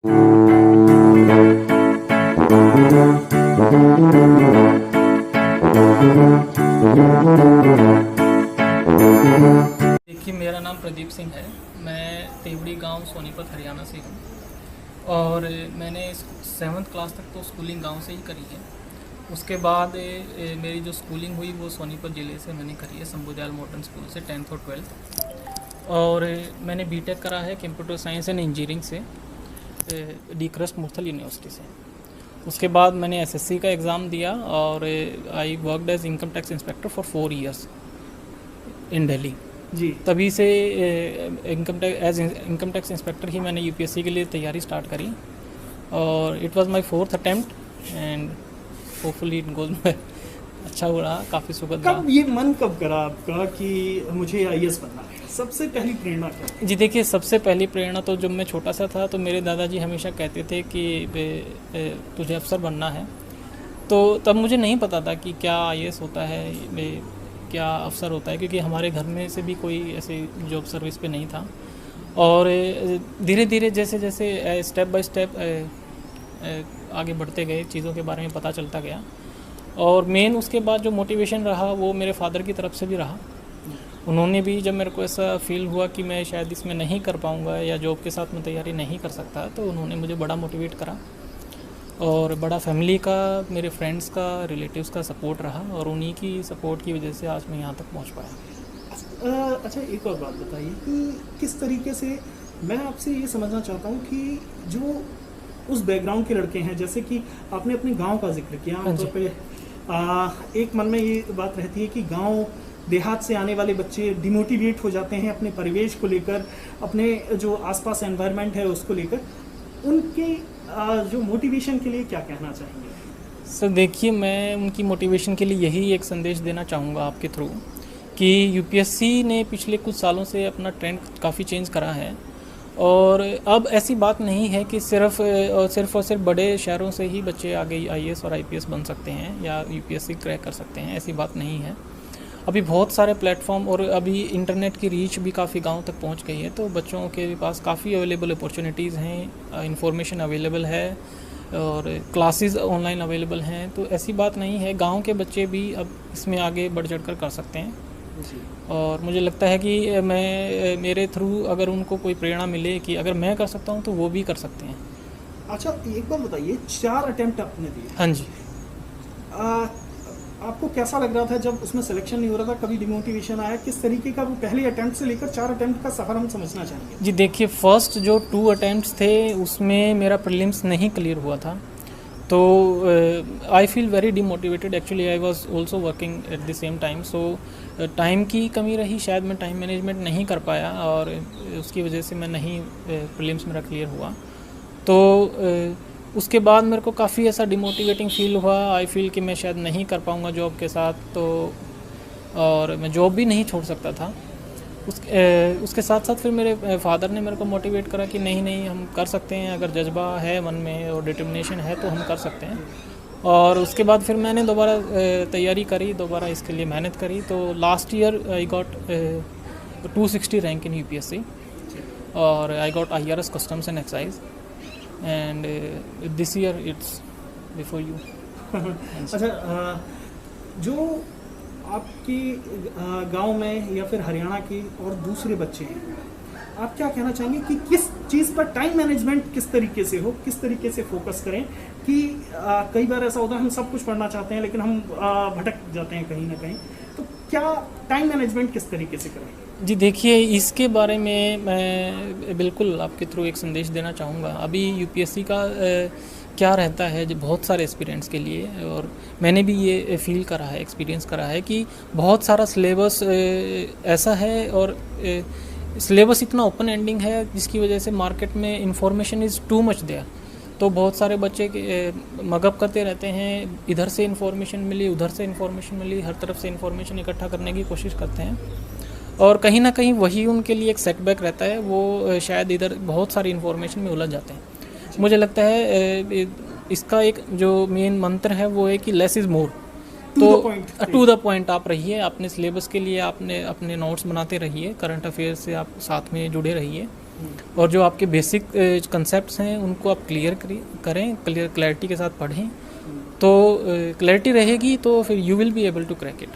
देखिए, मेरा नाम प्रदीप सिंह है। मैं तेवड़ी गांव सोनीपत हरियाणा से हूँ और मैंने 7th क्लास तक तो स्कूलिंग गांव से ही करी है। उसके बाद मेरी जो स्कूलिंग हुई वो सोनीपत ज़िले से मैंने करी है, शंभू मॉडर्न स्कूल से 10th और 12th। और मैंने बीटेक करा है कंप्यूटर साइंस एंड इंजीनियरिंग से डी क्रस्ट मुरथल यूनिवर्सिटी से। उसके बाद मैंने एसएससी का एग्ज़ाम दिया और I worked as income tax inspector for 4 years in Delhi. जी। तभी से इनकम टैक्स इंस्पेक्टर ही मैंने यूपीएससी के लिए तैयारी स्टार्ट करी और it was my 4th attempt and hopefully it goes अच्छा हो रहा, काफ़ी सुखद रहा। कब ये मन कब करा आपका कि मुझे आईएएस बनना है? सबसे पहली प्रेरणा क्या? जी देखिए, सबसे पहली प्रेरणा तो जब मैं छोटा सा था तो मेरे दादाजी हमेशा कहते थे कि तुझे अफसर बनना है। तो तब मुझे नहीं पता था कि क्या आईएएस होता है, क्या अफसर होता है, क्योंकि हमारे घर में से भी कोई ऐसे जॉब सर्विस पे नहीं था। और धीरे धीरे जैसे जैसे स्टेप बाय स्टेप आगे बढ़ते गए, चीज़ों के बारे में पता चलता गया। और मेन उसके बाद जो मोटिवेशन रहा वो मेरे फादर की तरफ से भी रहा। उन्होंने भी जब मेरे को ऐसा फील हुआ कि मैं शायद इसमें नहीं कर पाऊँगा या जॉब के साथ मैं तैयारी नहीं कर सकता, तो उन्होंने मुझे बड़ा मोटिवेट करा और बड़ा फैमिली का, मेरे फ्रेंड्स का, रिलेटिव्स का सपोर्ट रहा और उन्हीं की सपोर्ट की वजह से आज मैं यहाँ तक पहुँच पाया। अच्छा, एक और बात बताइए कि किस तरीके से, मैं आपसे ये समझना चाहता हूँ कि जो उस बैकग्राउंड के लड़के हैं, जैसे कि आपने अपने गांव का जिक्र किया, आमतौर पे एक मन में ये बात रहती है कि गांव देहात से आने वाले बच्चे डिमोटिवेट हो जाते हैं अपने परिवेश को लेकर, अपने जो आसपास एनवायरनमेंट है उसको लेकर। उनके जो मोटिवेशन के लिए क्या कहना चाहेंगे? सर देखिए, मैं उनकी मोटिवेशन के लिए यही एक संदेश देना चाहूँगा आपके थ्रू कि यूपीएससी ने पिछले कुछ सालों से अपना ट्रेंड काफ़ी चेंज करा है और अब ऐसी बात नहीं है कि सिर्फ और सिर्फ बड़े शहरों से ही बच्चे आगे आईएएस और आईपीएस बन सकते हैं या यूपीएससी क्रैक कर सकते हैं, ऐसी बात नहीं है। अभी बहुत सारे प्लेटफॉर्म और अभी इंटरनेट की रीच भी काफ़ी गांव तक पहुंच गई है, तो बच्चों के पास काफ़ी अवेलेबल अपॉर्चुनिटीज़ हैं, इंफॉर्मेशन अवेलेबल है और क्लासेस ऑनलाइन अवेलेबल हैं। तो ऐसी बात नहीं है, गांव के बच्चे भी अब इसमें आगे बढ़ चढ़ कर सकते हैं। और मुझे लगता है कि मेरे थ्रू अगर उनको कोई प्रेरणा मिले कि अगर मैं कर सकता हूँ तो वो भी कर सकते हैं। अच्छा, एक बार बताइए, 4 अटेम्प्ट आपने दिए। हाँ जी। आपको कैसा लग रहा था जब उसमें सिलेक्शन नहीं हो रहा था? कभी डिमोटिवेशन आया? किस तरीके का वो पहले अटेम्प्ट से लेकर 4 अटेम्प्ट का सफ़र हम समझना चाहेंगे। जी देखिए, फर्स्ट जो 2 अटेम्प्ट्स थे उसमें मेरा प्रीलिम्स नहीं क्लियर हुआ था, तो I feel very demotivated. Actually I was also working at the same time, so time की कमी रही, शायद मैं टाइम मैनेजमेंट नहीं कर पाया और उसकी वजह से मैं नहीं प्रीलिम्स मेरा क्लियर हुआ। तो उसके बाद मेरे को काफ़ी ऐसा डिमोटिवेटिंग फील हुआ। आई फील कि मैं शायद नहीं कर पाऊँगा जॉब के साथ, तो और मैं जॉब भी नहीं छोड़ सकता था। उसके साथ साथ फिर मेरे फादर ने मेरे को मोटिवेट करा कि नहीं नहीं, हम कर सकते हैं, अगर जज्बा है मन में और डिटर्मिनेशन है तो हम कर सकते हैं। और उसके बाद फिर मैंने दोबारा तैयारी करी, दोबारा इसके लिए मेहनत करी। तो last year I got 260 rank in UPSC और I got IRS customs and excise and this year it's before you. अच्छा, जो आपके गांव में या फिर हरियाणा के और दूसरे बच्चे हैं, आप क्या कहना चाहेंगे कि किस चीज़ पर टाइम मैनेजमेंट किस तरीके से हो, किस तरीके से फोकस करें? कि कई बार ऐसा होता है हम सब कुछ पढ़ना चाहते हैं लेकिन हम भटक जाते हैं कहीं ना कहीं, तो क्या टाइम मैनेजमेंट किस तरीके से करें? जी देखिए, इसके बारे में मैं बिल्कुल आपके थ्रू एक संदेश देना चाहूँगा। अभी यूपीएससी का क्या रहता है जो बहुत सारे एस्पिरेंट्स के लिए, और मैंने भी ये फील करा है, एक्सपीरियंस करा है कि बहुत सारा सिलेबस ऐसा है और सिलेबस इतना ओपन एंडिंग है जिसकी वजह से मार्केट में information is too much there. तो बहुत सारे बच्चे मगअप करते रहते हैं, इधर से इंफॉर्मेशन मिली, उधर से इंफॉर्मेशन मिली, हर तरफ से इंफॉर्मेशन इकट्ठा करने की कोशिश करते हैं और कहीं ना कहीं वही उनके लिए एक सेटबैक रहता है। वो शायद इधर बहुत सारी इंफॉर्मेशन में उलझ जाते हैं। मुझे लगता है इसका एक जो मेन मंत्र है वो है कि लेस इज़ मोर। तो टू द पॉइंट आप रहिए, अपने सिलेबस के लिए आपने अपने नोट्स बनाते रहिए, करंट अफेयर्स से आप साथ में जुड़े रहिए और जो आपके बेसिक कंसेप्ट्स हैं उनको आप क्लियर करें, क्लियरिटी के साथ पढ़ें, तो क्लैरिटी रहेगी तो फिर you will be able to crack it.